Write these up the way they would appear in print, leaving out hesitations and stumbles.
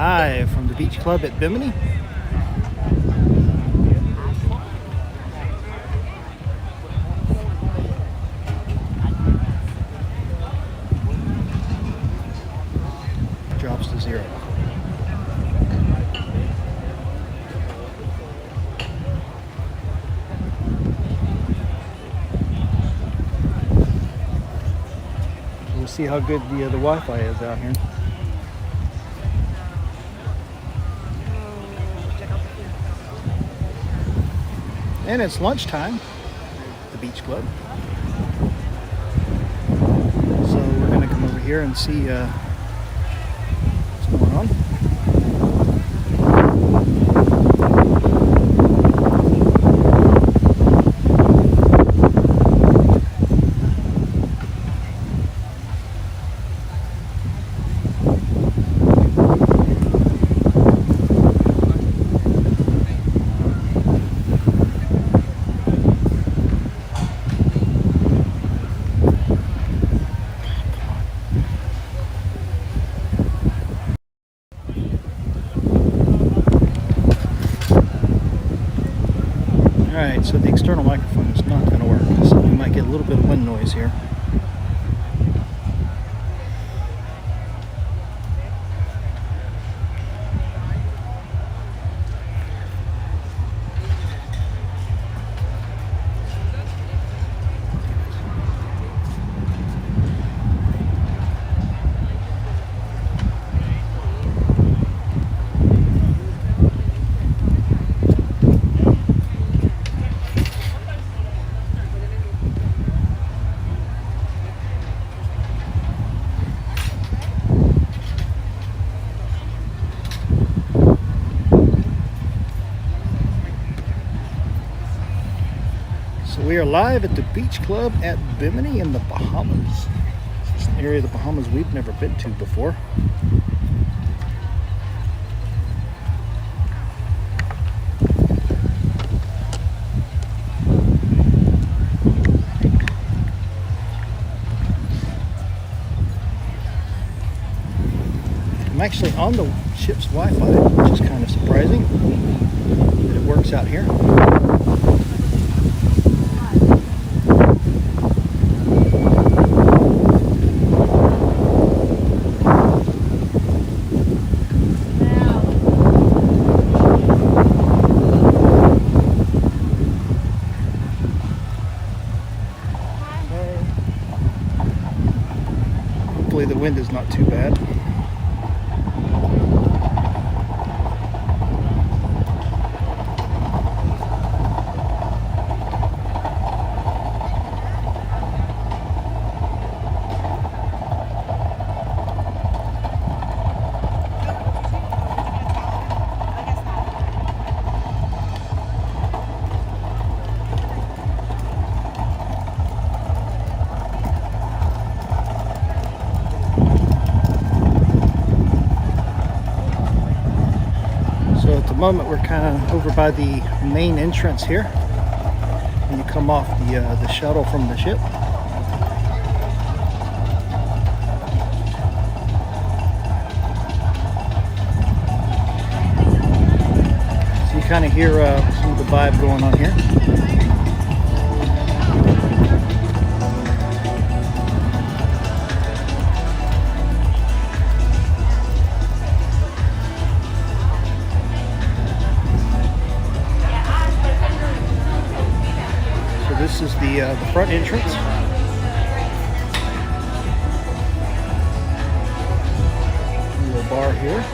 Live from the beach club at Bimini. Drops to 0. We'll see how good the Wi-Fi is out here. And it's lunchtime at the beach club. So we're going to come over here and see what's going on. Alright, so the external microphone is not going to work, so we might get a little bit of wind noise here. So we are live at the beach club at Bimini in the Bahamas. It's an area of the Bahamas we've never been to before. I'm actually on the ship's Wi-Fi, which is kind of surprising that it works out here. Hopefully the wind is not too bad. So at the moment we're kind of over by the main entrance here when you come off the shuttle from the ship. So you kind of hear some of the vibe going on here. This is the front entrance. A little bar here.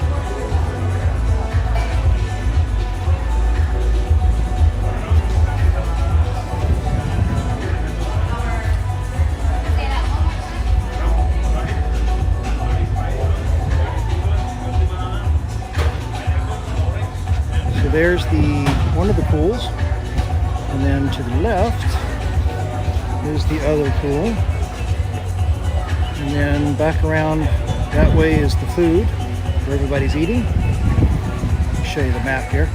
So there's one of the pools, and then to the left is the other pool, and then back around that way is the food where everybody's eating. I'll show you the map here.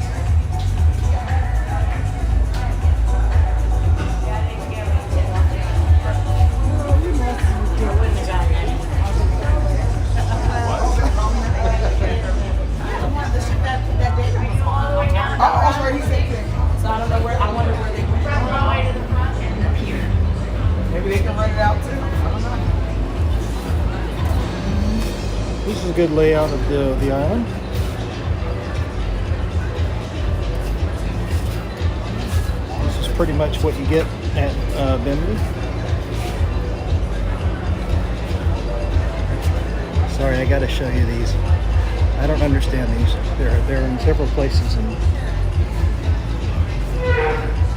a good layout of the island. This is pretty much what you get at Bimini. Sorry, I gotta show you these. I don't understand these. They're in several places and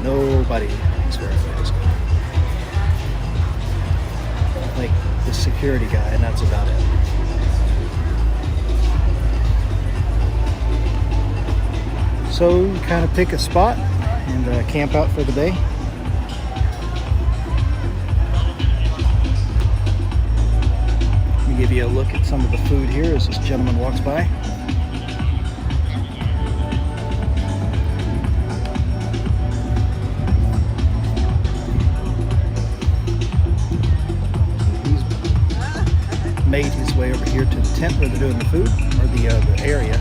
nobody is wearing those. Like the security guy, and that's about it. So you kind of pick a spot and camp out for the day. Let me give you a look at some of the food here as this gentleman walks by. He's made his way over here to the tent where they're doing the food, or the area.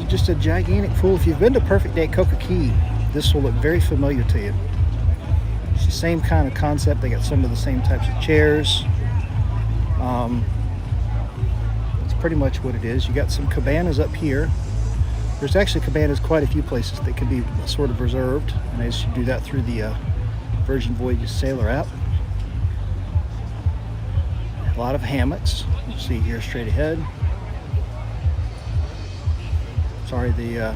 Just a gigantic pool. If you've been to Perfect Day Coca Key, this will look very familiar to you. It's the same kind of concept. They got some of the same types of chairs. It's pretty much what it is. You got some cabanas up here. There's actually cabanas quite a few places that can be sort of reserved, and as you do that through the Virgin Voyages Sailor app. A lot of hammocks. You see here straight ahead. Sorry, the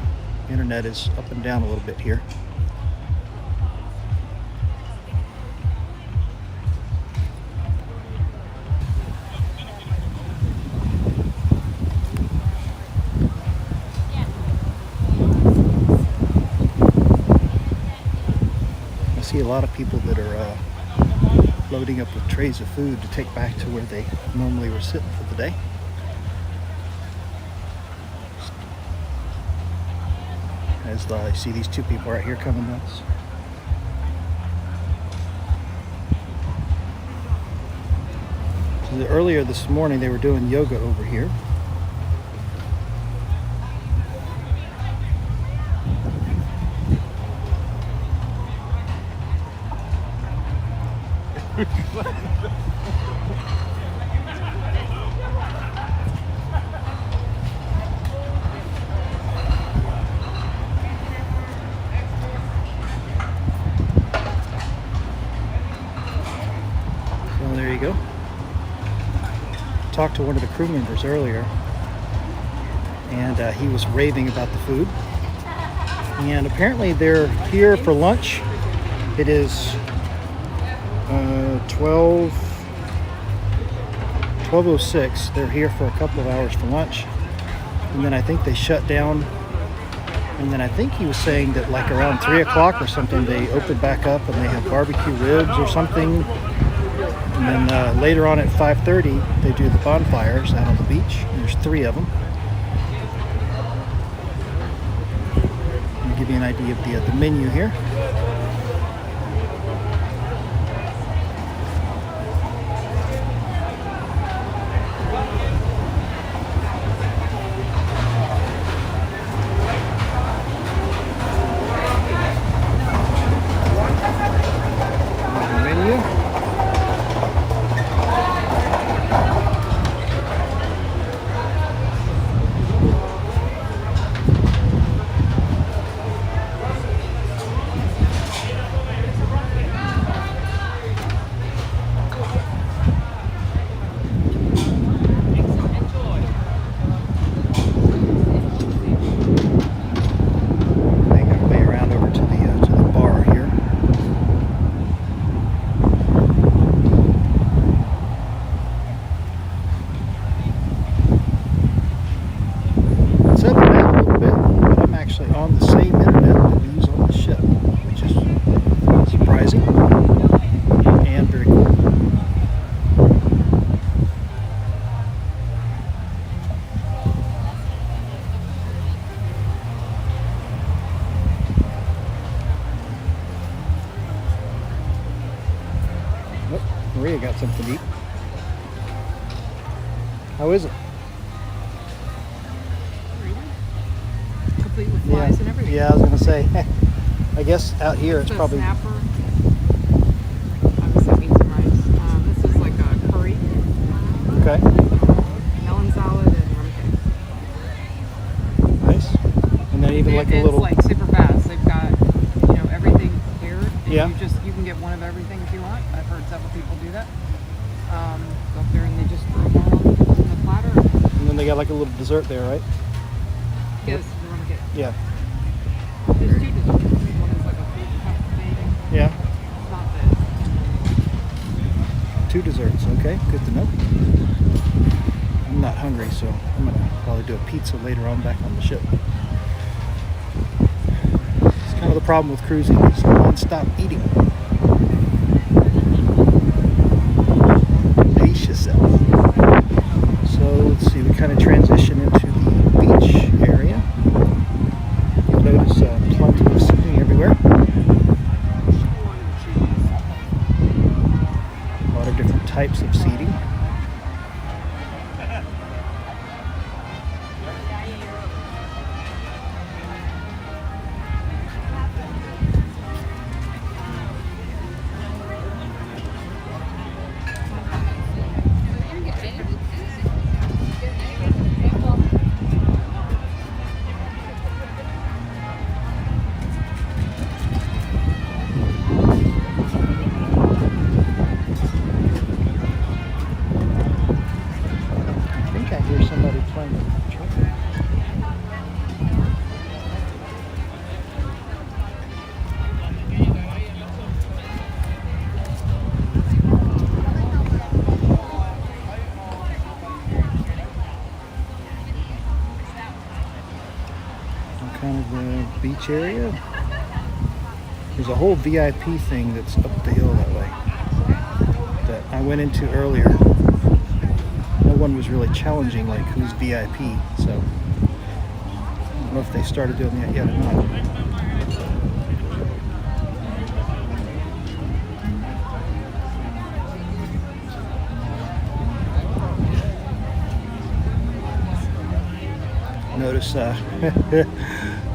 internet is up and down a little bit here. I see a lot of people that are loading up with trays of food to take back to where they normally were sitting for the day. As I see these two people right here coming to us. So earlier this morning they were doing yoga over here. Well, there you go. Talked to one of the crew members earlier, and he was raving about the food. And apparently they're here for lunch. It is 12:06. They're here for a couple of hours for lunch, and then I think they shut down. And then I think he was saying that like around 3 o'clock or something, they open back up and they have barbecue ribs or something. And then later on at 5:30, they do the bonfires out on the beach. There's 3 of them. Let me give you an idea of the menu here. On the same internet that we use on the ship, which is surprising and very cool. Oh, Maria got something to eat. How is it? With flies and everything. Yeah, I was gonna say. I guess out here it's probably. Snapper. Obviously that means Okay. Melon salad and rum cake. Nice. And then even like a little. It's like super fast. They've got, everything paired. And Yeah. You can get one of everything if you want. I've heard several people do that. Go up there and they just throw it all on the platter. And then they got like a little dessert there, right? Yes, the rum cake. Yeah. There's 2 desserts. One is like a fruit cup thing. Yeah. It's not this. 2 desserts. Okay, good to know. I'm not hungry, so I'm gonna probably do a pizza later on back on the ship. It's kind of the problem with cruising, is non-stop eating. Pace yourself. So let's see, we kind of transition into the beach area. You'll notice plenty of seating everywhere. A lot of different types of seating. Kind of the beach area. There's a whole VIP thing that's up the hill that way that I went into earlier. No one was really challenging like who's VIP, so I don't know if they started doing that yet or not. Notice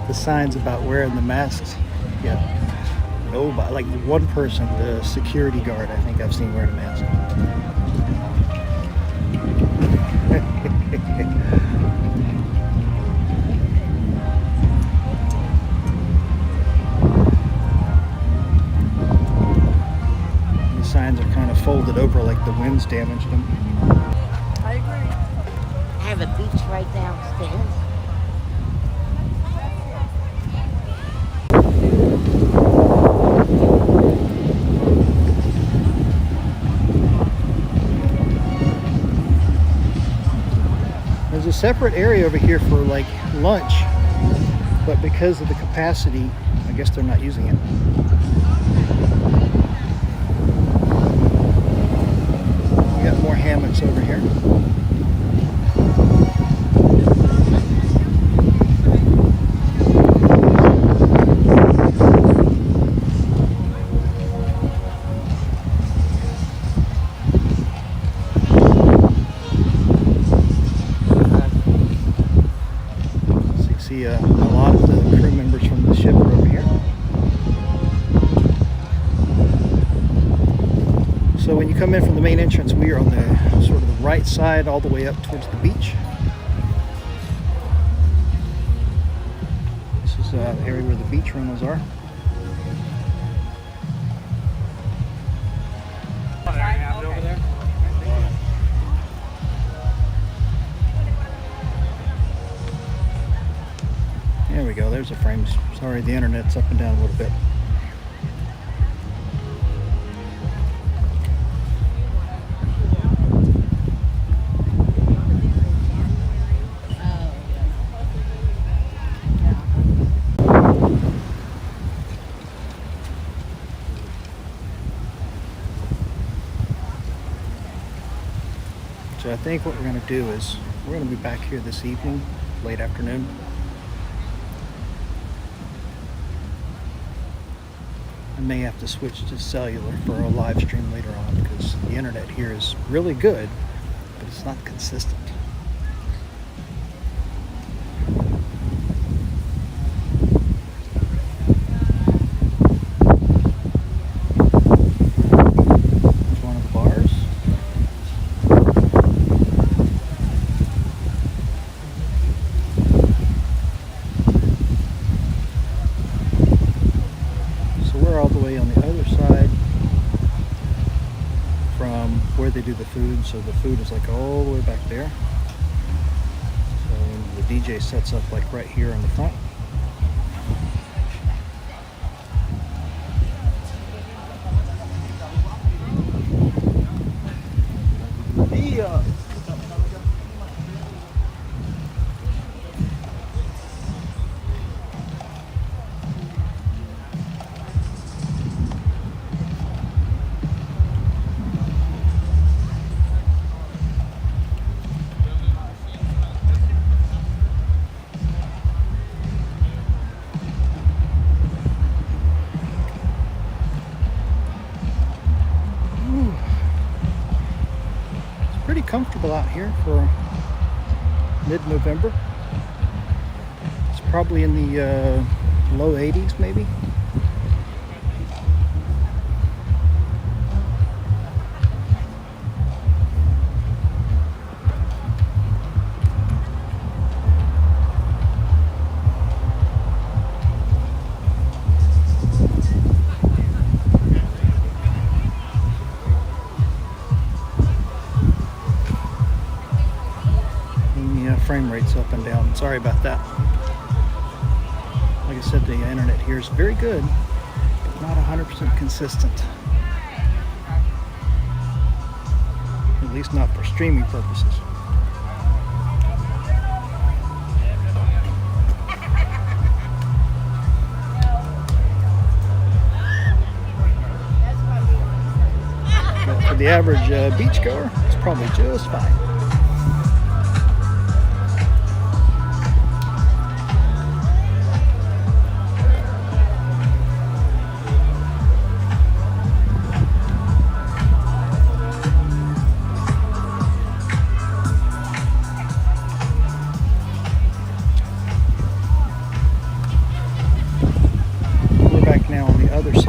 the signs about wearing the masks. Yeah, nobody, like one person, the security guard, I think I've seen wearing a mask. The signs are kind of folded over like the wind's damaged them. I agree. I have a beach right downstairs. There's a separate area over here for like lunch, but because of the capacity, I guess they're not using it. We got more hammocks over here. See a lot of the crew members from the ship are over here. So when you come in from the main entrance, we are on the sort of the right side all the way up towards the beach. This is the area where the beach rentals are. There we go, there's the frames. Sorry, the internet's up and down a little bit. So I think what we're going to do is we're going to be back here this evening, late afternoon. I may have to switch to cellular for a live stream later on because the internet here is really good, but it's not consistent. There's one of the bars. the food, so the food is like all the way back there. So the DJ sets up like right here in the front. Yeah. Pretty comfortable out here for mid-November. It's probably in the low 80s maybe. Frame rates up and down. Sorry about that. Like I said, the internet here is very good, but not 100% consistent. At least not for streaming purposes. But for the average beachgoer, it's probably just fine.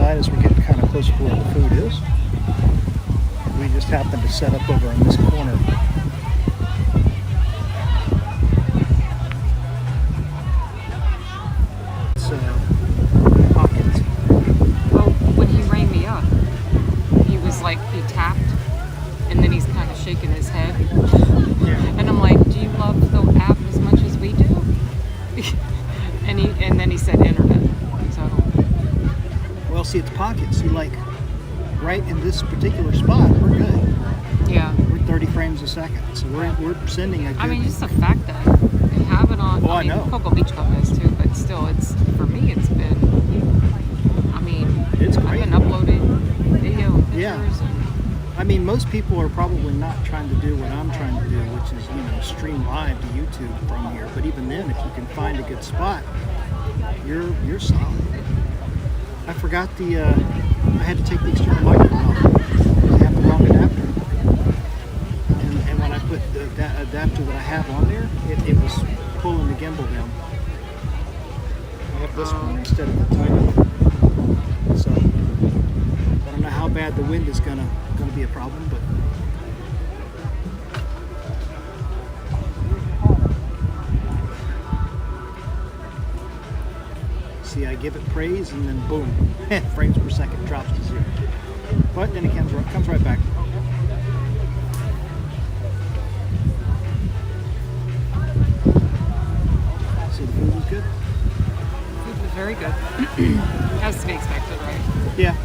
As we get kind of close to where the food is, we just happen to set up over in this corner. It's pockets. Well, when he rang me up, he was like, he tapped, and then he's kind of shaking his head. Yeah. And I'm like, do you love the app as much as we do? and then he said internet. So. Well, see, it's pockets. See, like, right in this particular spot, we're good. Yeah. We're 30 frames a second, so we're sending a good... I mean, just the fact that they have it on... Oh, I mean, I know. Cocoa Beach Club is too, but still, it's, for me, it's been... I mean, It's great. I've been uploading video and pictures. Yeah. And, I mean, most people are probably not trying to do what I'm trying to do, which is, stream live to YouTube from here. But even then, if you can find a good spot, you're solid. I forgot I had to take the external microphone off. I have the wrong adapter. And when I put the adapter that I have on there, it was pulling the gimbal down. I have this one instead of the tiny one. So, I don't know how bad the wind is gonna be a problem, but see, I give it praise and then boom, frames per second drops to 0. But then it comes right back. So the food was good? food was very good. As to be expected, right? Yeah.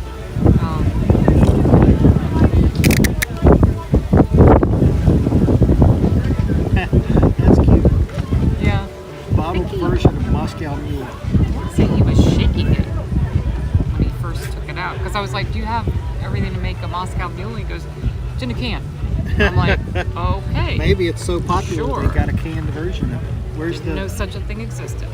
That's cute. Yeah. Bottled version of Moscow Mule. See, he was shaking it when he first took it out. Because I was like, do you have everything to make a Moscow Mule? He goes, it's in a can. I'm like, okay. Maybe it's so popular Sure. they got a canned version of it. Where's the... No such a thing existed.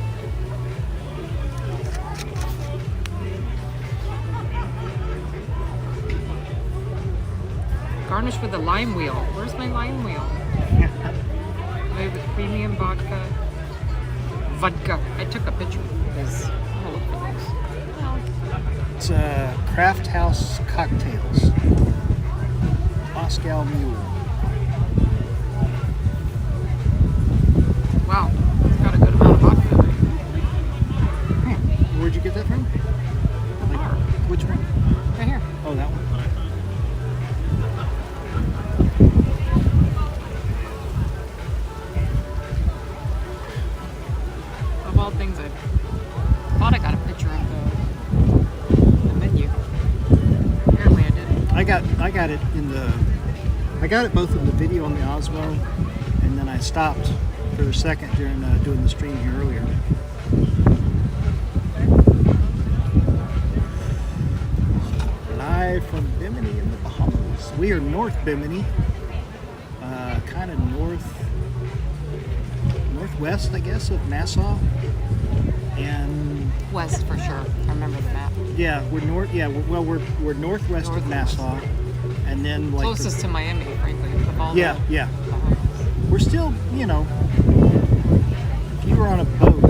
Garnished with a lime wheel. Where's my lime wheel? Made with premium vodka. Vodka. I took a picture because I'm gonna look for those. It's Craft House Cocktails. Moscow Mule. Wow, it's got a good amount of vodka in it. Where'd you get that from? The bar. Which one? Right here. Oh, that one. I got it in the, I got it both in the video on the Osmo, and then I stopped for a second during doing the stream here earlier. Live from Bimini in the Bahamas. We are North Bimini, kind of northwest, I guess, of Nassau, and West for sure. I remember the map. yeah, we're north. Yeah, we're northwest of Nassau, and then like Closest to Miami, frankly. Of all yeah, the yeah. Bahamas. We're still, you know, if you were on a boat,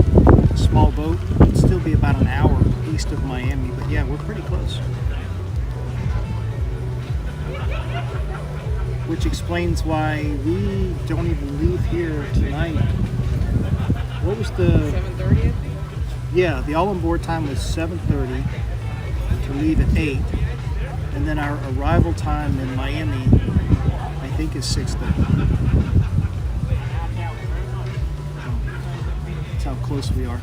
a small boat, it'd still be about an hour east of Miami. But yeah, we're pretty close. Which explains why we don't even leave here tonight. What was the 7:30, I think. Yeah, the all-on-board time was 7:30 to leave at 8, and then our arrival time in Miami, I think, is 6:30. That's how close we are.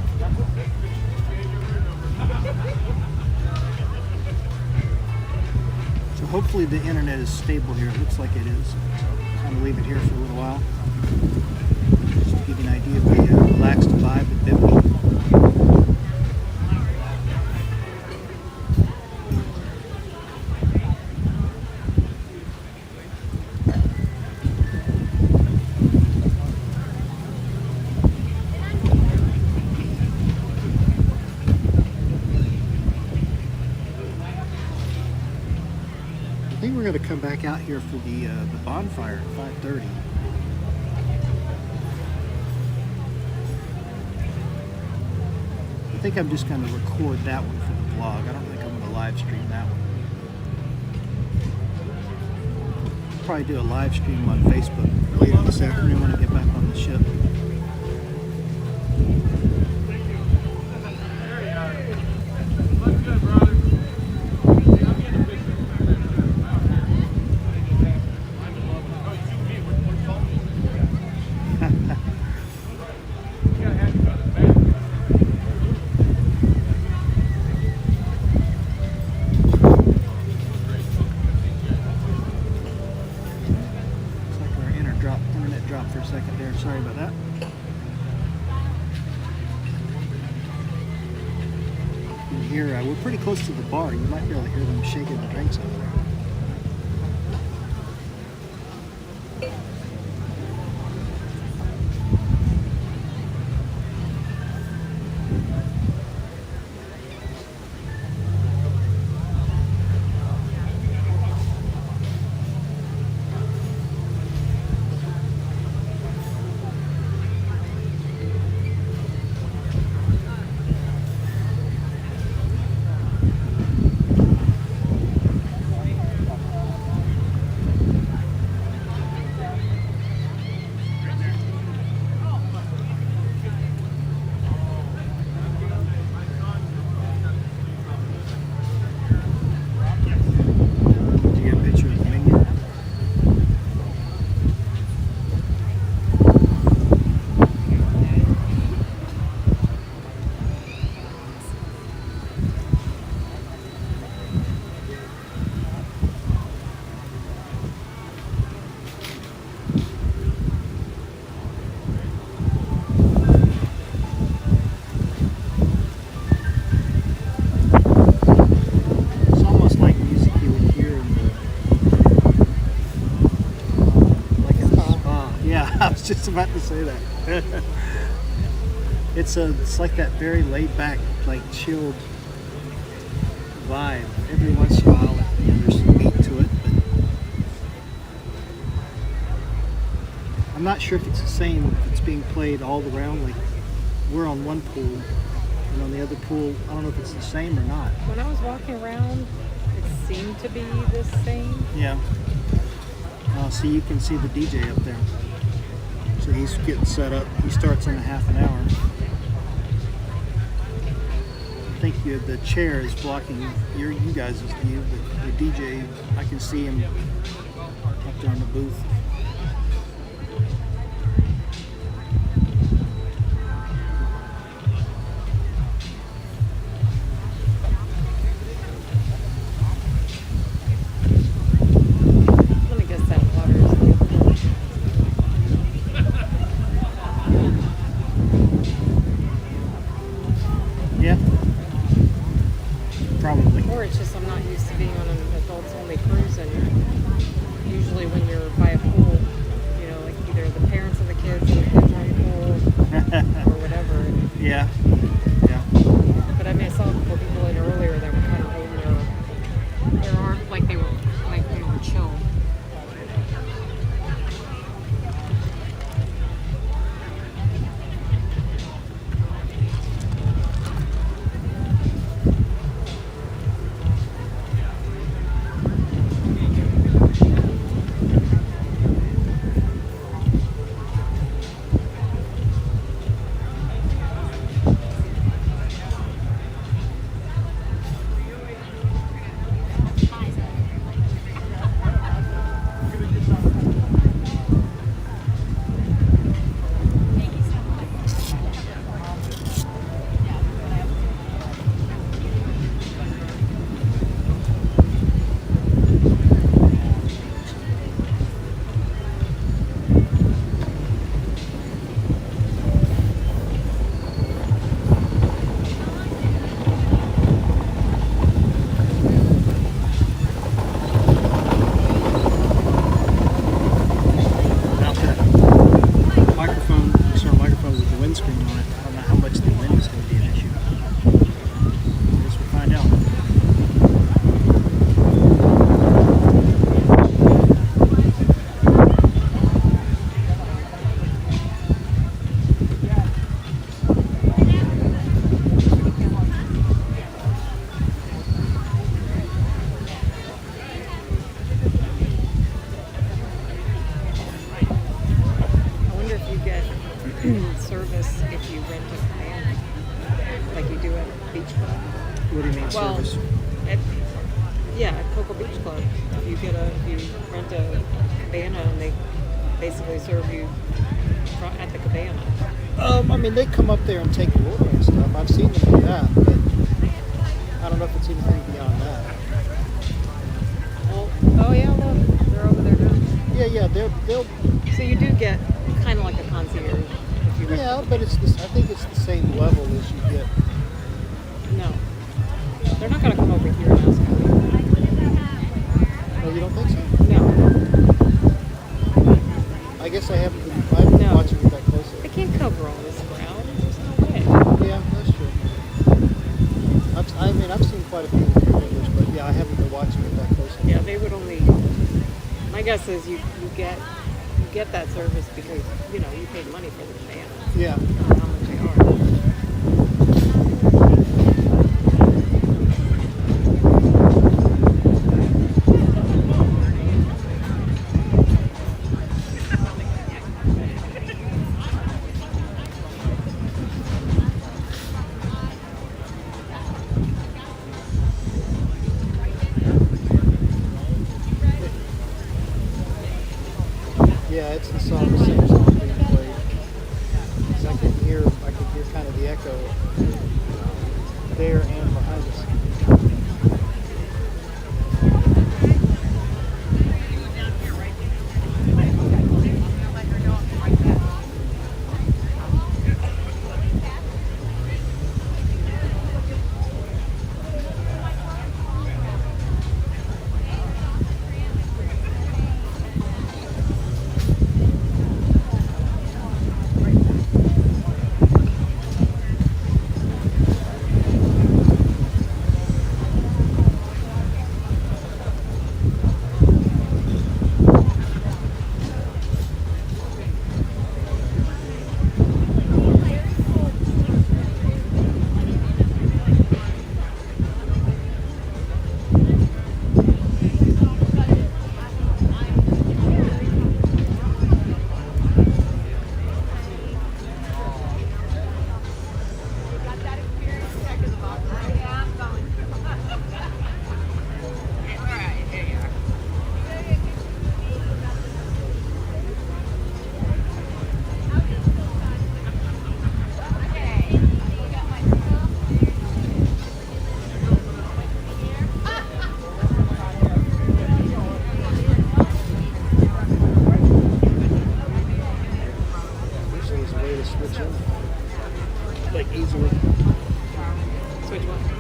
So hopefully the internet is stable here. It looks like it is. So I'm going to leave it here for a little while. Just to give you an idea of the relaxed vibe at Bimini. I think we're going to come back out here for the bonfire at 5:30. I think I'm just going to record that one for the vlog. I don't think I'm going to live stream that one. Probably do a live stream on Facebook later this afternoon when I get back on the ship. Internet dropped for a second there. Sorry about that. You can hear, we're pretty close to the bar. You might be able to hear them shaking the drinks over there. Just about to say that. It's like that very laid back, like chilled vibe. Every once in a while, there's some beat to it, but I'm not sure if it's the same. If it's being played all around, like we're on one pool, and on the other pool, I don't know if it's the same or not. When I was walking around, it seemed to be the same. Yeah. See, you can see the DJ up there. So he's getting set up. He starts in a half an hour. I think the chair is blocking you guys' view, but the DJ, I can see him up there in the booth. It's just I'm not used to being on an adults-only cruise, and usually when you're by a pool, you know, like either the parents of the kids or the kids are on the pool or whatever. Yeah. Yeah. But I mean, I saw a couple people in earlier that were kind of holding their arm like they were chill. Service if you rent a cabana, like you do at Beach Club. What do you mean service? At Cocoa Beach Club, if you rent a cabana and they basically serve you at the cabana. I mean, they come up there and take your order and stuff. I've seen them do that, but I don't know if it's anything beyond that. Oh yeah, look, they're over there now. Yeah, they'll. So you do get kind of like a concierge. Yeah, but I think it's the same level as you get. No. They're not going to come over here and ask me. Oh, you don't think so? No. I guess I haven't been watching it that closely. They can't cover all this ground. There's no way. Yeah, that's true. I've seen quite a few videos, but yeah, I haven't been watching it that closely. Yeah, they would only. My guess is you get that service because you paid money for the cabana. Yeah. I don't know how much they are. Yeah, it's the same song being played. 'Cause I can hear kind of the echo there and behind us.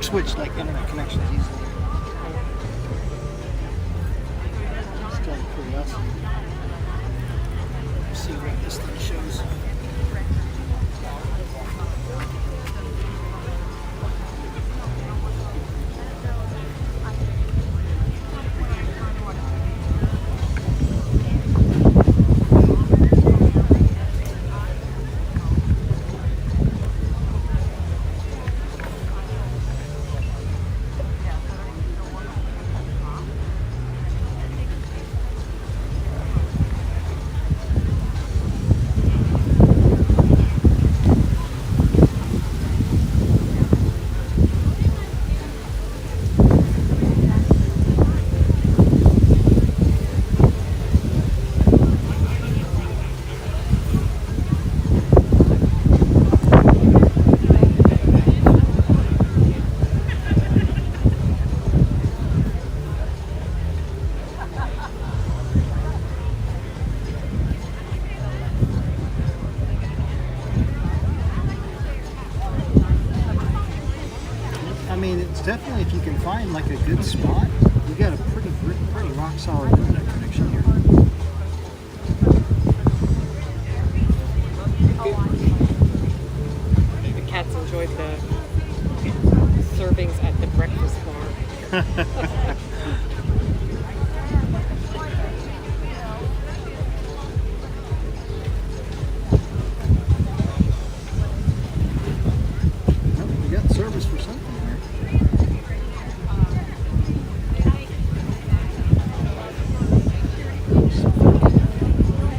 Switch like internet connections easily. Let's see what this thing shows. I mean, it's definitely, if you can find like a good spot, you got a pretty rock solid internet connection here. The cats enjoyed the servings at the breakfast bar. We got service for something here.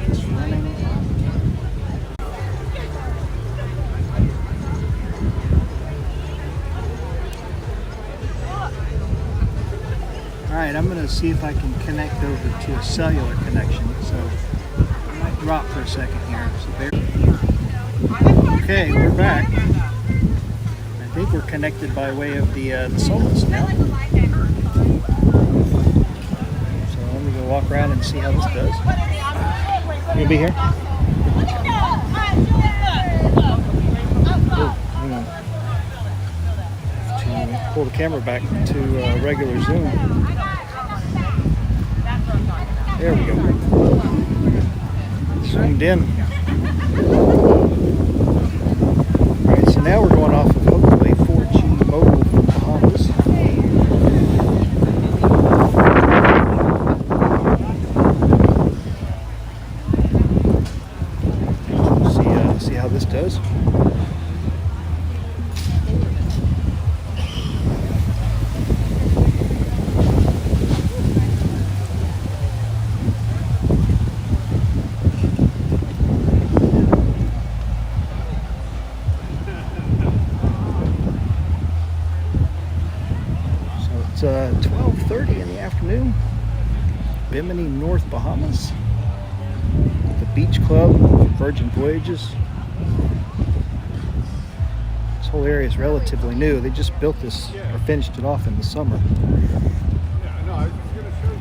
It's running. Alright, I'm going to see if I can connect over to a cellular connection. So I might drop for a second here. So okay, we're back. I think we're connected by way of the Solus now. So let me go walk around and see how this does. You'll be here? Oh, hang on. Have to pull the camera back to regular zoom. There we go. Zoomed in. Alright, so now we're going off of hopefully 4G mobile from Bahamas. See how this does. It's 12:30 in the afternoon, Bimini, North Bahamas, the beach club, Virgin Voyages. This whole area is relatively new. They just built this or finished it off in the summer. Yeah, no, I was just gonna show you.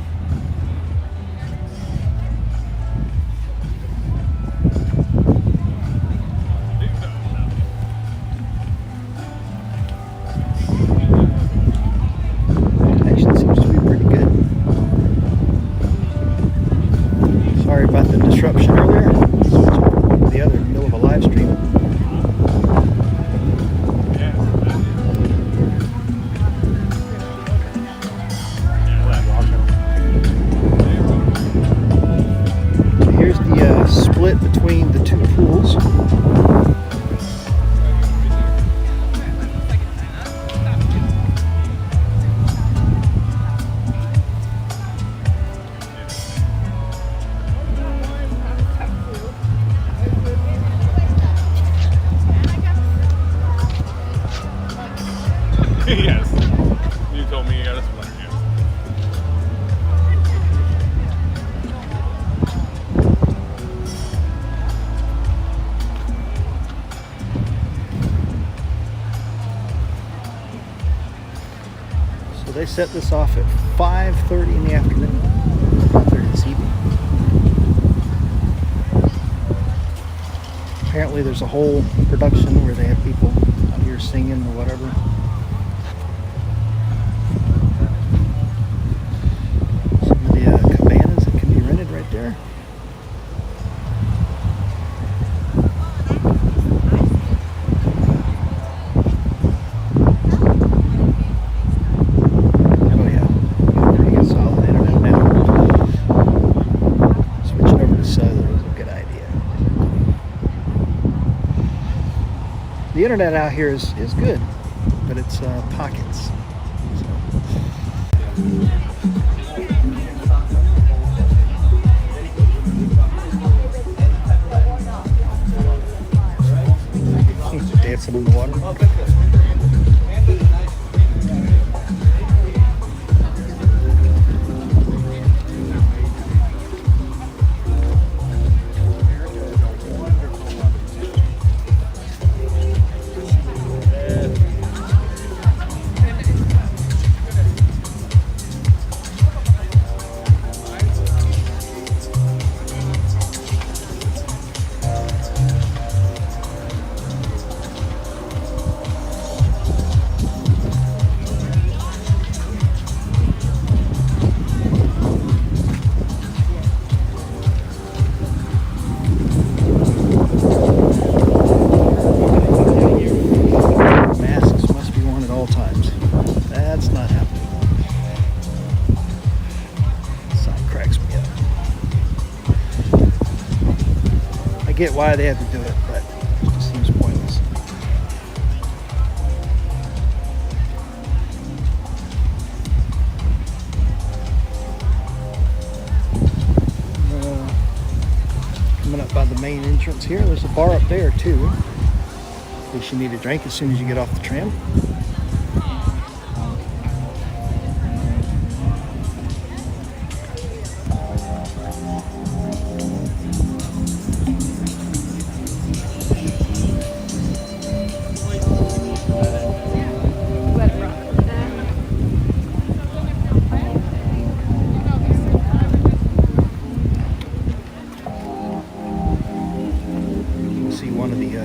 Connection seems to be pretty good. Sorry about the disruption earlier. Switch over to the other in the middle of a live stream. Here's the split between the two pools. Yes. You told me you got a splinter, yes. So they set this off at 5:30 in the afternoon. 5:30 this evening. Apparently there's a whole production where they have people out here singing or whatever. Some of the cabanas that can be rented right The internet out here is good, but it's pockets. So. Dancing in the water. Get why they had to do it, but it just seems pointless. Coming up by the main entrance here, there's a bar up there too. In case you need a drink as soon as you get off the tram.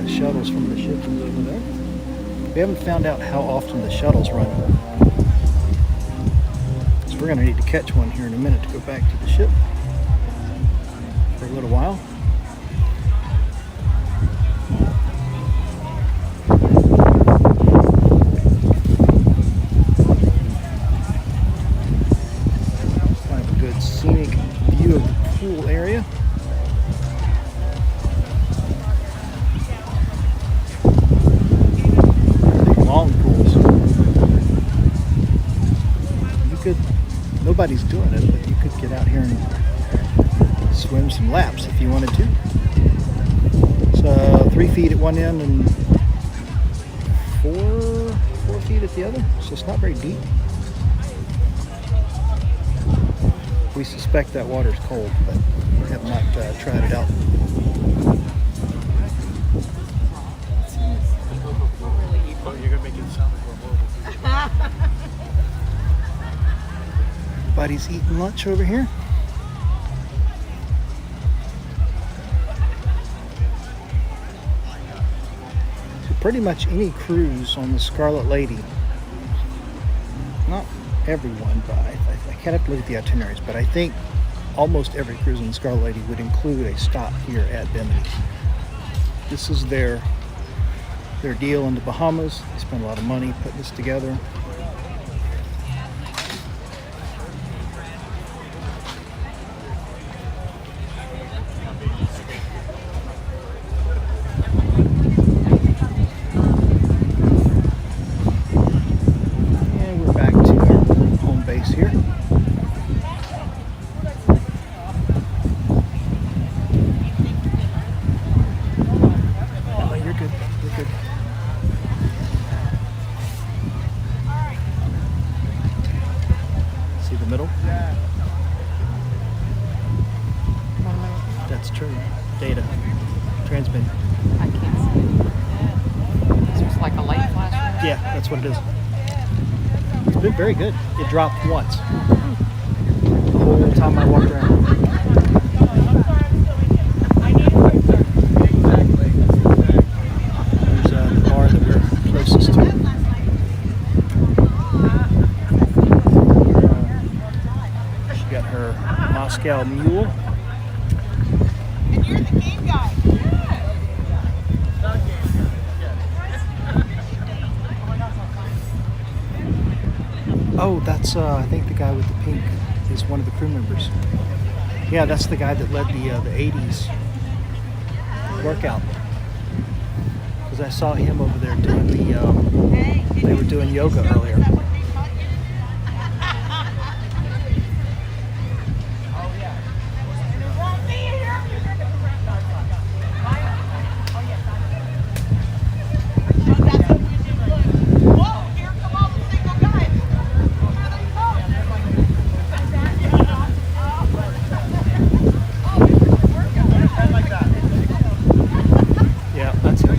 Shuttles from the ship is over there. We haven't found out how often the shuttles run. So we're going to need to catch one here in a minute to go back to the ship for a little while. Kind of a good scenic view of the pool area. Nobody's doing it, but you could get out here and swim some laps if you wanted to. It's 3 feet at one end and 4 feet at the other, so it's not very deep. We suspect that water's cold, but we have not tried it out. You're gonna make it sound like we're horrible. Everybody's eating lunch over here. So pretty much any cruise on the Scarlet Lady, not everyone, but I can't have to look at the itineraries, but I think almost every cruise on the Scarlet Lady would include a stop here at Bimini. This is their deal in the Bahamas. They spend a lot of money putting this together. Here. Oh, you're good. You're good. See the middle? That's true. Data. Transmitting. I can't see it. This looks like a light flash. Yeah, that's what it is. It's been very good. It dropped once. The whole time I walked around. There's the bar that we're closest to. She got her Moscow Mule. And you're the game guy. Oh, that's I think the guy with the pink is one of the crew members. Yeah, that's the guy that led the 80s workout. Because I saw him over there doing they were doing yoga earlier. Yeah, that's it.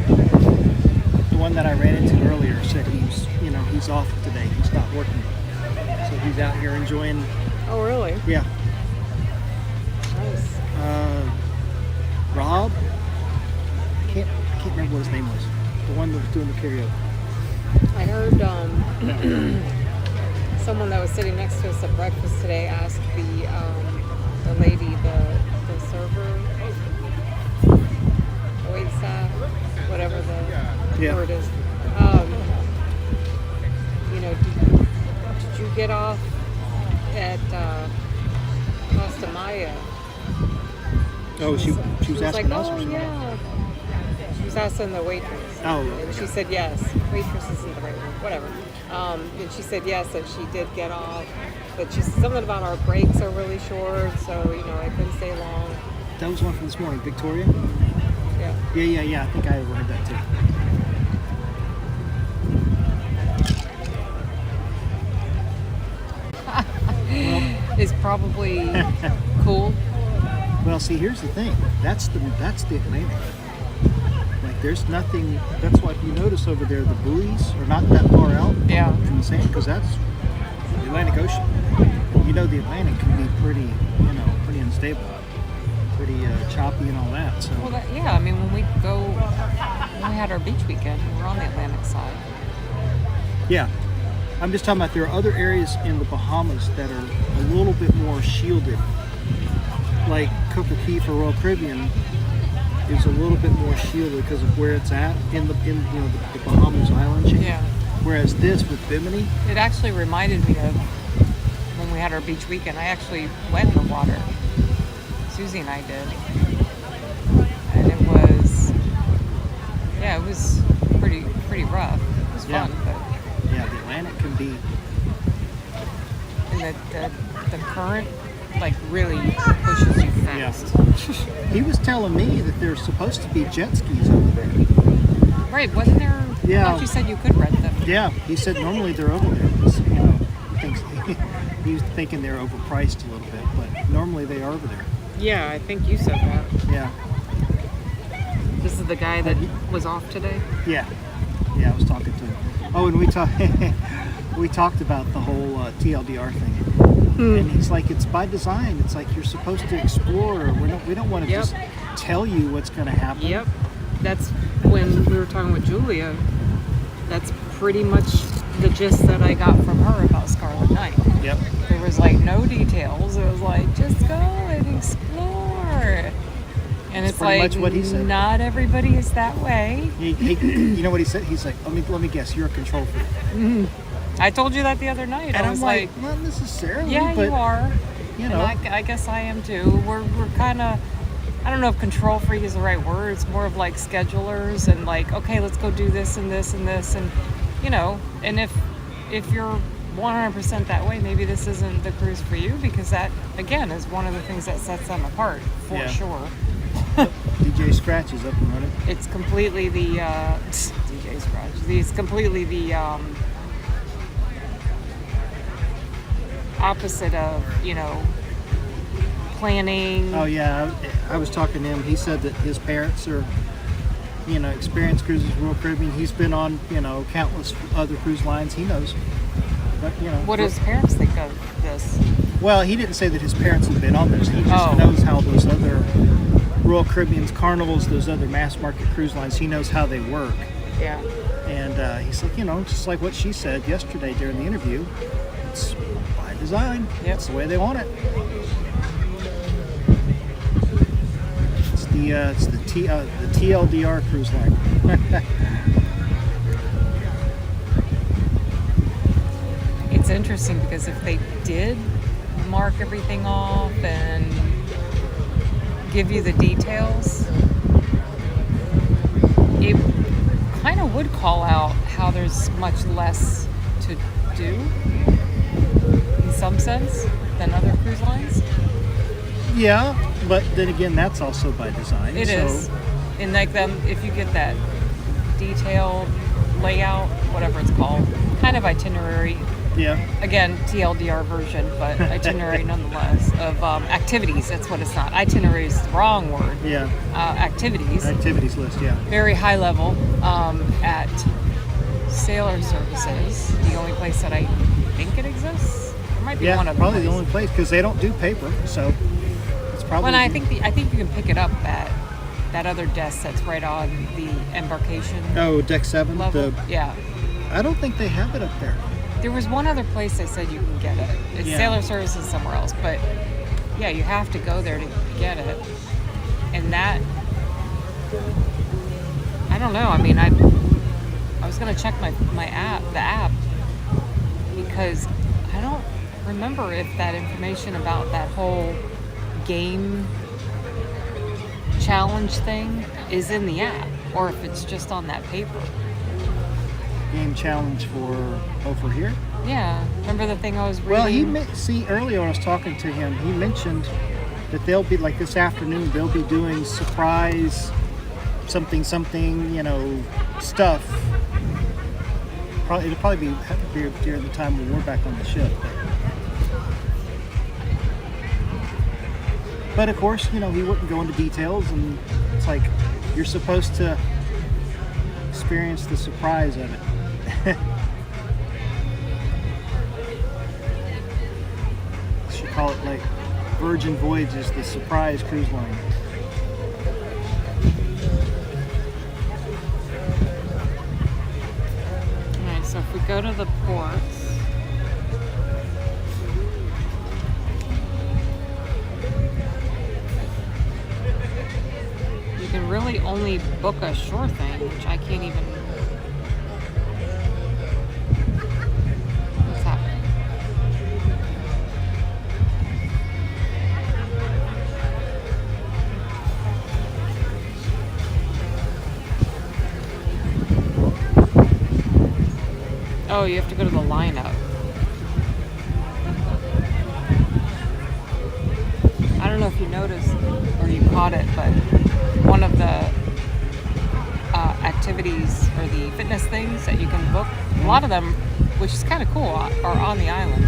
The one that I ran into earlier said he's off today. He's not working. So he's out here enjoying, Oh, really? yeah. Nice. Rob? I can't remember what his name was. The one that was doing the karaoke. I heard someone that was sitting next to us at breakfast today asked the lady, the server, the wait staff, whatever the Yeah. word is. Did you get off at Costa Maya? Oh, she was like, asking us or oh something. yeah. She was asking the waitress. Oh, And she said yes. Waitress isn't the right word. Whatever. And she said yes, that she did get off. But she said something about our breaks are really short, so I couldn't stay long. That was one from this morning, Victoria. Yeah. Yeah. I think I overheard that too. It's probably cool. Well, see, here's the thing. That's the Atlantic. Like, there's nothing. That's why if you notice over there, the buoys are not that far out Yeah. from the sand, because that's the Atlantic Ocean. The Atlantic can be pretty, pretty unstable, pretty choppy and all that. So Well, when we had our beach weekend, we were on the Atlantic side. yeah, I'm just talking about there are other areas in the Bahamas that are a little bit more shielded. Like Coca Key for Royal Caribbean is a little bit more shielded because of where it's at in the Bahamas island chain. Yeah. Whereas this with Bimini, It actually reminded me of when we had our beach weekend. I actually went in the water. Susie and I did. And it was pretty rough. It was Yeah. fun, but yeah, the Atlantic can be. and the current really pushes you fast. He was telling me that there's supposed to be jet skis over there. Right, wasn't there? Yeah. I thought you said you could rent them. Yeah, he said normally they're over there. He was thinking they're overpriced a little bit, but normally they are over there. Yeah, I think you said that. Yeah, This is the guy that was off today? yeah, I was talking to him. Oh, and we talked about the whole TLDR thing. And he's like, it's by design. It's like you're supposed to explore. We don't want to Yep. just tell you what's going to happen. Yep. That's when we were talking with Julia. That's pretty much the gist that I got from her about Scarlet Night. Yep. There was no details. It was just go and explore. And it's pretty much what he said. Not everybody is that way. You know what he said? He's like, let me guess, you're a control freak. I told you that the other night. And I was I'm like, not necessarily. yeah, but, you are. You know. And I guess I am too. We're kind of, I don't know if control freak is the right word. It's more of schedulers and okay, let's go do this and this and this. And, and if you're 100% that way, maybe this isn't the cruise for you, because that, again, is one of the things that sets them apart, for Yeah. sure. DJ Scratch is up and running. It's completely the, DJ Scratch. It's completely the, opposite of planning. Oh yeah, I was talking to him. He said that his parents are, experienced cruises, Royal Caribbean. He's been on, countless other cruise lines. He knows. But What do his parents think of this? Well, he didn't say that his parents have been on this. He just Oh. knows how those other Royal Caribbean's, Carnivals, those other mass market cruise lines. He knows how they work. Yeah. And he's like, just like what she said yesterday during the interview. It's by design. Yep. It's the way they want it. It's the the TLDR cruise line. It's interesting because if they did mark everything off and give you the details, it kind of would call out how there's much less to do in some sense than other cruise lines. Yeah, but then again, that's also by design. It is. And like them, if you get that detailed layout, whatever it's called, kind of itinerary. Yeah. Again, TLDR version, but itinerary nonetheless of activities. That's what it's not. Itinerary is the wrong word. Yeah. Activities. Activities list. Yeah. Very high level at Sailor Services. The only place that I think it exists. There might be Yeah. one other Probably place. the only place because they don't do paper, so it's probably. Well, I think you can pick it up at that other desk that's right on the embarkation Oh, deck 7. level. Yeah. I don't think they have it up there. There was one other place they said you can get it. It's Yeah. Sailor Services somewhere else, but yeah, you have to go there to get it. And that, I don't know. I mean, I was gonna check the app, because I don't remember if that information about that whole game challenge thing is in the app or if it's just on that paper. Game challenge for here. Yeah, remember the thing I was reading? Well, earlier when I was talking to him, he mentioned that they'll be like this afternoon. They'll be doing surprise something, stuff. It'll probably be during the time when we're back on the ship. But of course, he wouldn't go into details, and it's like you're supposed to experience the surprise of it. Should call it like Virgin Voyages, the surprise cruise line. Alright, so if we go to the ports, you can really only book a shore thing, which I can't even. What's happening? Oh, you have to go to the lineup. I don't know if you noticed or you caught it, but one of the activities or the fitness things that you can book, a lot of them, which is kind of cool, are on the island.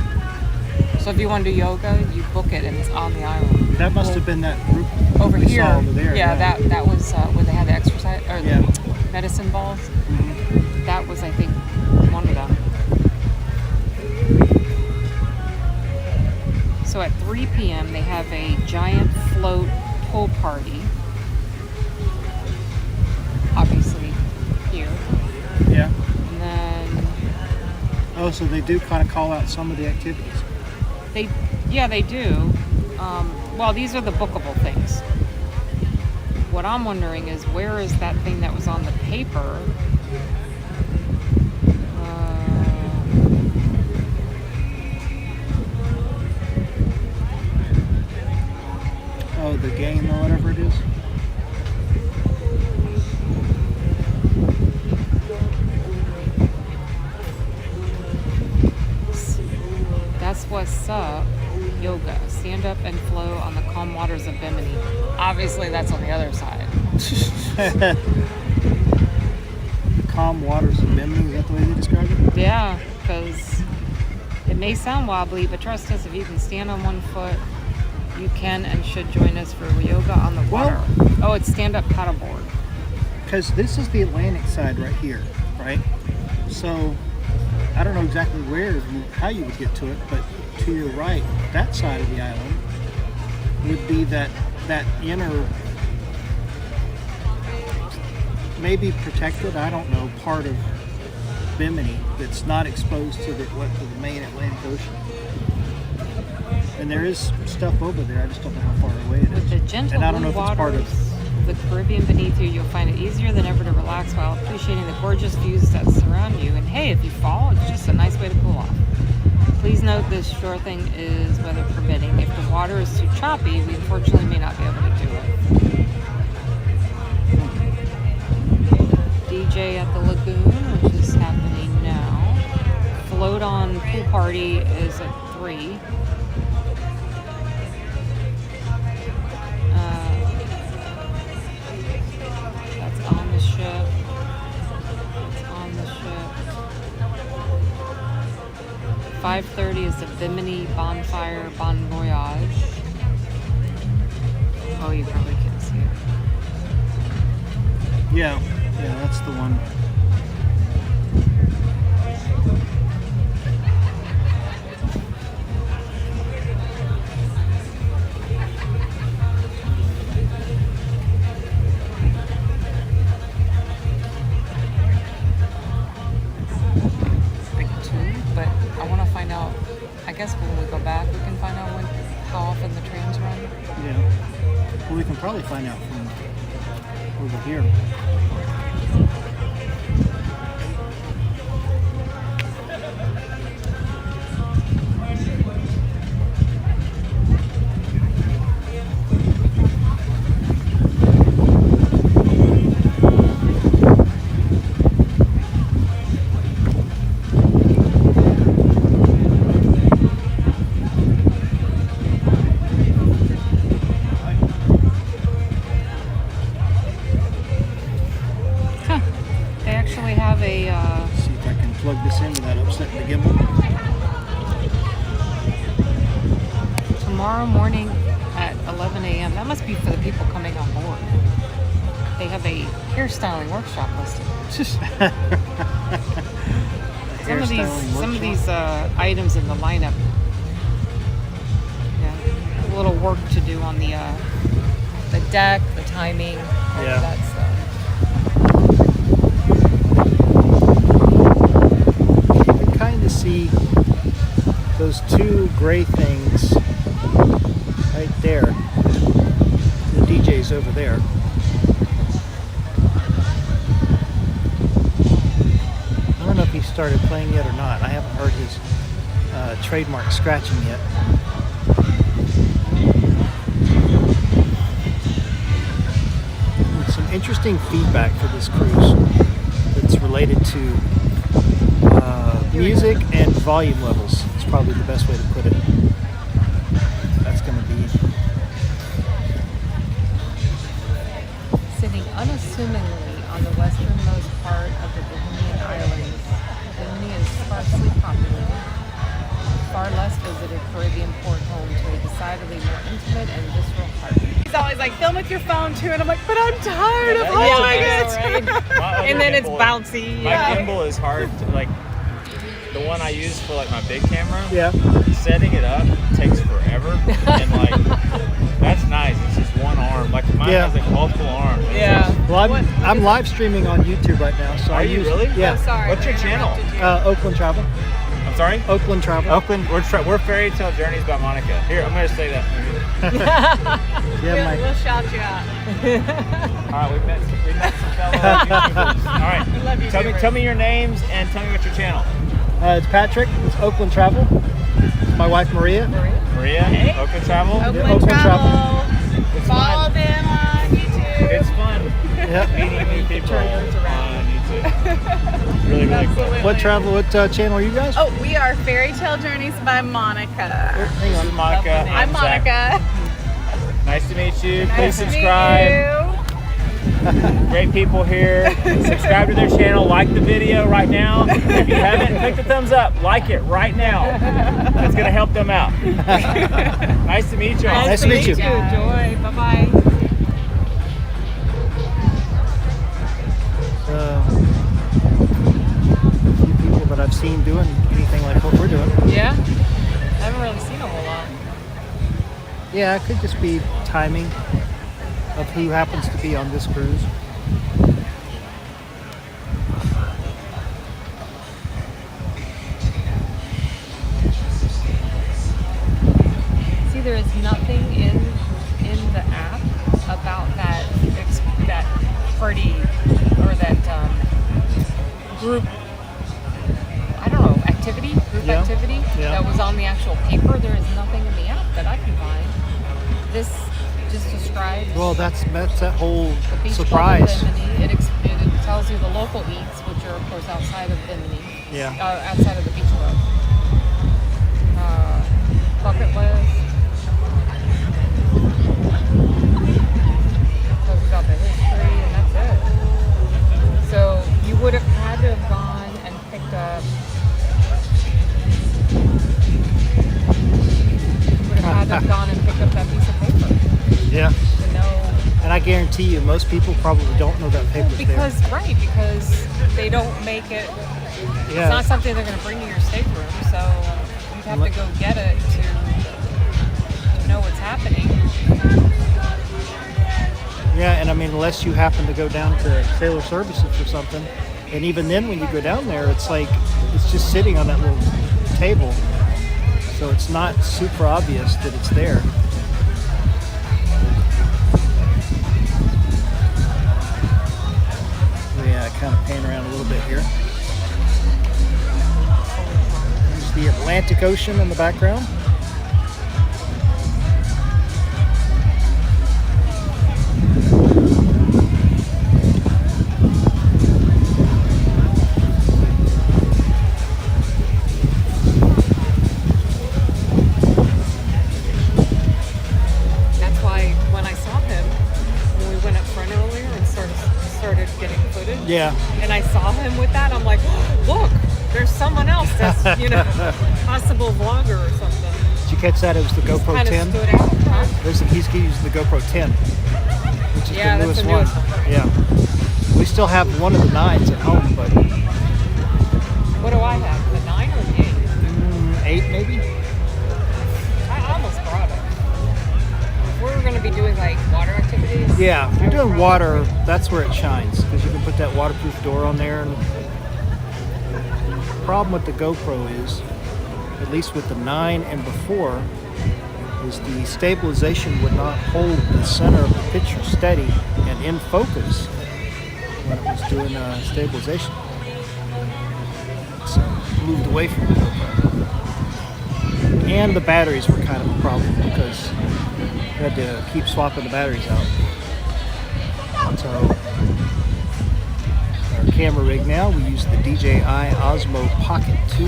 So if you want to do yoga, you book it and it's on the island. That must have been that group Over we here, saw over there. yeah, that was when they had the exercise or Yeah. the medicine balls. Mhm. That was, I think, one of them. So at 3 p.m. they have a giant float pool party. Obviously here. Yeah. And then Oh, so they do kind of call out some of the activities. they do. Well, these are the bookable things. What I'm wondering is, where is that thing that was on the paper? Oh, the game or whatever it is. That's what's up. Yoga. Stand up and flow on the calm waters of Bimini. Obviously, that's on the other side. The calm waters of Bimini, is that the way they describe it? Yeah, because it may sound wobbly, but trust us, if you can stand on one foot, you can and should join us for yoga on the water. Oh, it's stand-up paddleboard. Because this is the Atlantic side right here, right? So I don't know exactly how you would get to it, but to your right, that side of the island would be that inner, maybe protected, I don't know, part of Bimini that's not exposed to the main Atlantic Ocean. And there is stuff over there. I just don't know how far away it is. The gentle and I don't know blue if it's part waters of of the Caribbean beneath you, you'll find it easier than ever to relax while appreciating the gorgeous views that surround you. And hey, if you fall, it's just a nice way to cool off. Please note this shore thing is weather permitting. If the water is too choppy, we unfortunately may not be able to do it. DJ at the lagoon, which is happening now. Float on pool party is at 3. That's on the ship. It's on the ship. 5:30 is the Bimini bonfire bon voyage. Oh, you probably can't see it. Yeah, that's the one. But I want to find out. I guess when we go back, we can find out how often the trains run. Yeah. Well, we can probably find out from over here. See if I can plug this in without upsetting the gimbal. Tomorrow morning at 11 a.m. That must be for the people coming on board. They have a hairstyling workshop listed. Some of these items in the lineup. Yeah, a little work to do on the deck, the timing, all of that stuff. Kind of see those two gray things right there. The DJ's over there. I don't know if he started playing yet or not. I haven't heard his trademark scratching yet. Some interesting feedback for this cruise that's related to music and volume levels. It's probably the best way to put it. That's going to be sitting unassumingly on the westernmost part of the Bahamian Islands. Bimini is sparsely populated, far less visited Caribbean port home to a decidedly more intimate and visceral heartbeat. He's always like, film with your phone too, and I'm like, but I'm tired of holding it. And then it's bouncy. My gimbal is hard to, like, the one I use for like my big camera. Yeah. Setting it up takes forever, and like that's nice. It's just one arm. Like mine has like multiple arms. Yeah. Well, I'm live streaming on YouTube right now, so Are you really? Yeah. Oh, sorry. What's your channel? Oakland Travel. I'm sorry. Oakland Travel. Oakland. We're Fairy Tale Journeys by Monica. Here, I'm gonna say that. Yeah, We'll shout you out. All right, we met some fellow YouTubers. All right. We love you. Tell me your names and tell me what's your channel. it's Patrick. It's Oakland Travel. My wife Maria. Maria. Hey. Oakland Travel. Oakland Travel. It's Follow fun. them on YouTube. It's fun. Yep. Meeting new people on YouTube. Really, really cool. What channel are you guys? Oh, we are Fairy Tale Journeys by Monica. Hang This is on. Monica. I'm Zach. Monica. Nice to meet you. Nice Please to meet subscribe. you. Great people here. Subscribe to their channel. Like the video right now. If you haven't, click the thumbs up. Like it right now. It's going to help them out. Nice to meet you all. Nice to meet you. Joy. Bye-bye. A few people that I've seen doing anything like what we're doing. Yeah? I haven't really seen a whole lot. Yeah, it could just be timing of who happens to be on this cruise. See, there is nothing in the app about that experience party or that group, I don't know, group Yeah. activity Yeah. that was on the actual paper. There is nothing in the app that I can find. This just describes Well, that's that whole the beach surprise. club of Bimini. It tells you the local eats, which are of course outside of Bimini. Yeah. Outside of the beach club. Bucket list. Tells you about the history, and that's it. So you would have had to have gone and picked up. You would have had to have gone and picked up that piece of paper Yeah. to know. And I guarantee you, most people probably don't know that paper's Because they don't make it. there. It's not something they're going to bring to your stateroom, so you'd have to go get it to know what's happening. Yeah, and I mean, unless you happen to go down to Sailor Services or something, and even then, when you go down there, it's like it's just sitting on that little table, so it's not super obvious that it's there. Yeah, kind of pan around a little bit here. There's the Atlantic Ocean in the background. That's why when I saw him, when we went up front earlier and started getting footage, Yeah. and I saw him with that, I'm like, oh, look, there's someone else that's, possible vlogger or something. Did you catch that? It was the GoPro Kind of 10. stood out, huh? He's using the GoPro 10, which is Yeah, the that's newest the one. newest one. Yeah. We still have one of the 9s at home, but What do I have? The 9 or the 8? 8 maybe? I almost brought it. If we were going to be doing like water activities. Yeah, if I you're would doing probably water, bring it. that's where it shines, because you can put that waterproof door on there. And the problem with the GoPro is, at least with the 9 and before, is the stabilization would not hold the center of the picture steady and in focus when it was doing stabilization. So moved away from the GoPro. And the batteries were kind of a problem because you had to keep swapping the batteries out. So our camera rig now, we use the DJI Osmo Pocket 2.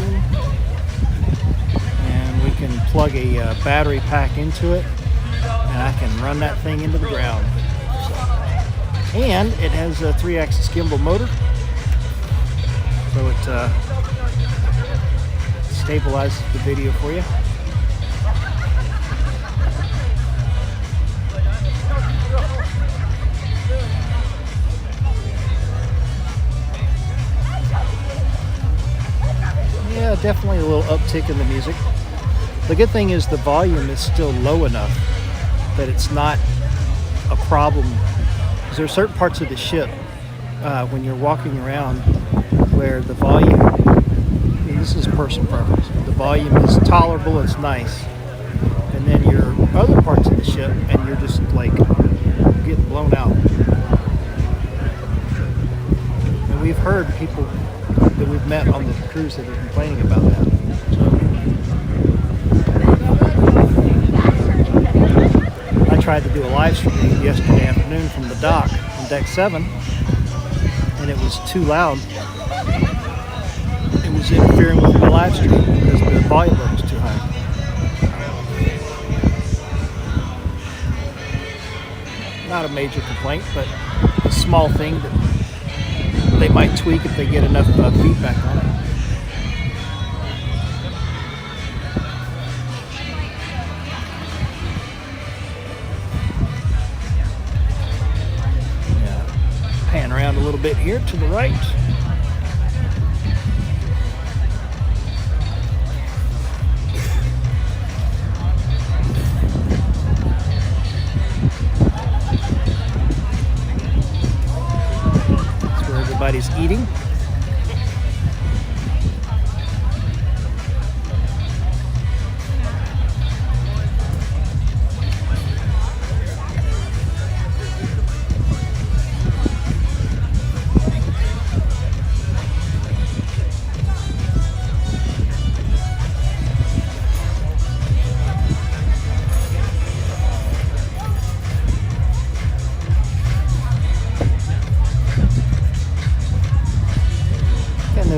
And we can plug a battery pack into it, and I can run that thing into the ground. So, and it has a 3-axis gimbal motor, so it stabilizes the video for you. Yeah, definitely a little uptick in the music. The good thing is the volume is still low enough that it's not a problem. Because there are certain parts of the ship when you're walking around where the volume, and this is person preference, the volume is tolerable, it's nice. And then you're other parts of the ship and you're just like getting blown out. And we've heard people that we've met on the cruise that are complaining about that. So I tried to do a live stream yesterday afternoon from the dock on deck 7, and it was too loud. It was interfering with my live stream because the volume level was too high. Not a major complaint, but a small thing that they might tweak if they get enough feedback on it. Yeah. Pan around a little bit here to the right. Everybody's eating.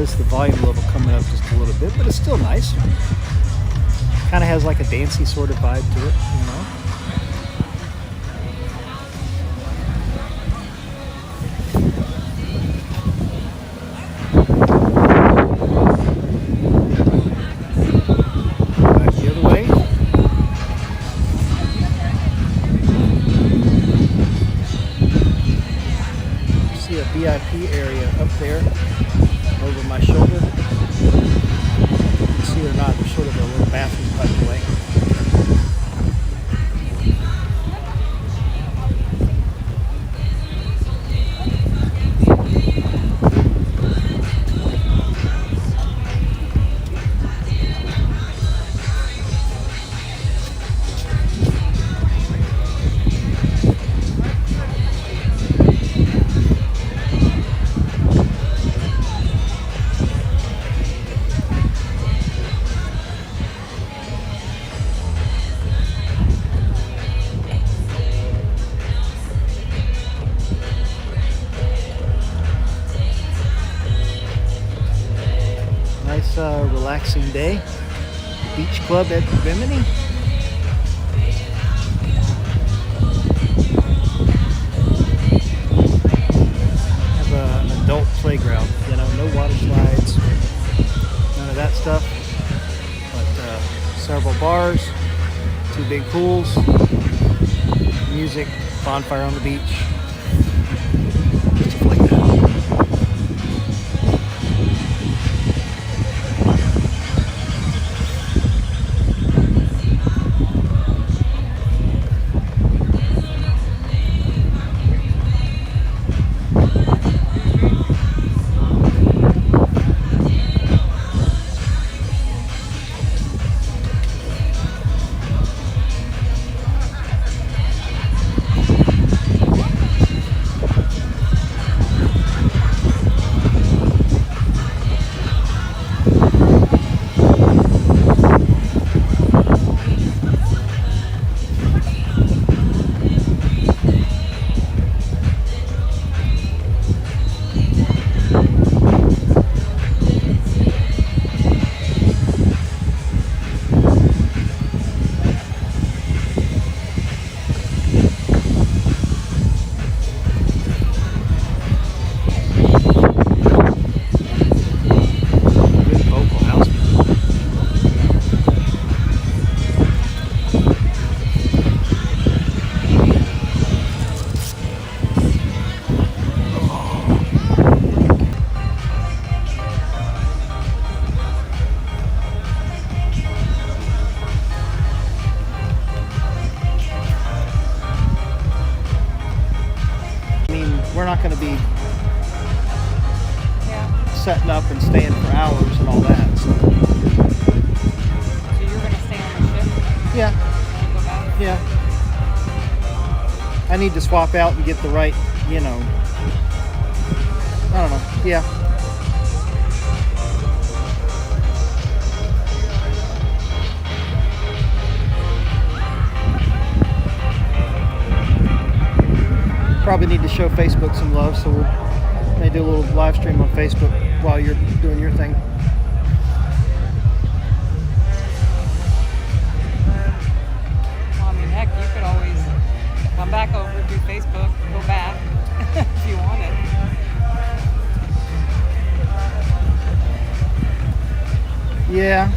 notice the volume level coming up just a little bit, but it's still nice. Kind of has like a dancey sort of vibe to it, you know. Back the other way. See a VIP area up there over my shoulder. You can see it or not, there's sort of a little bathroom tucked away. Nice relaxing day. Beach club at Bimini. Have an adult playground, you know, no water slides, none of that stuff. But several bars, 2 big pools, music, bonfire on the beach, stuff like that. We're not going to be setting up and staying for hours and all that. So So you're going to stay on the ship? yeah, And go back? yeah. I need to swap out and get the right, you know, I don't know. Yeah. Probably need to show Facebook some love, so we'll maybe do a little live stream on Facebook while you're doing your thing. Well, I mean, heck, you could always come back over, do Facebook, go back if you wanted. Yeah.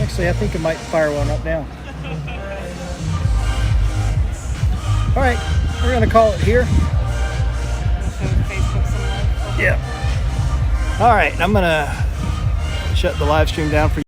Actually, I think I might fire one up now. All right, we're gonna call it here. Show Facebook some love. Yeah. All right, I'm gonna shut the live stream down for you.